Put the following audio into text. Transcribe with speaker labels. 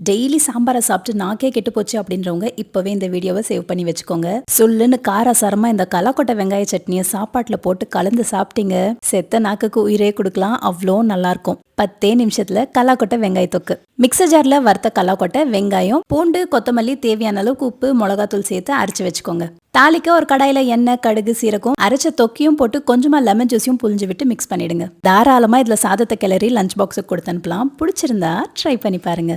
Speaker 1: Daily சாம்பாரை சாப்பிட்டு நாக்கே கெட்டு போச்சு அப்படின்றவங்க இப்பவே இந்த வீடியோவை சேவ் பண்ணி வச்சுக்கோங்க. சொல்லுன்னு காரசாரமா இந்த கலாக்கொட்டை வெங்காய சட்னியை சாப்பாட்டுல போட்டு கலந்து சாப்பிட்டீங்க, செத்த நாக்குக்கு உயிரே கொடுக்கலாம். அவ்வளோ நல்லா இருக்கும். 10 நிமிஷத்துல கலாக்கொட்டை வெங்காய தொக்கு. மிக்சர் ஜார்ல வறுத்த கலாக்கொட்டை, வெங்காயம், பூண்டு, கொத்தமல்லி, தேவையான அளவுக்கு உப்பு, மிளகாத்தூள் சேர்த்து அரைச்சு வச்சுக்கோங்க. தாளிக்க ஒரு கடாயில எண்ணெய், கடுகு, சீரகம், அரைச்ச தொக்கியும் போட்டு கொஞ்சமா லெமன் ஜூஸையும் புழிஞ்சு விட்டு மிக்ஸ் பண்ணிடுங்க. தாராளமா இதுல சாதத்தை கிளறி லஞ்ச் பாக்ஸுக்கு கொடுத்து அனுப்பலாம். பிடிச்சிருந்தா ட்ரை பண்ணி பாருங்க.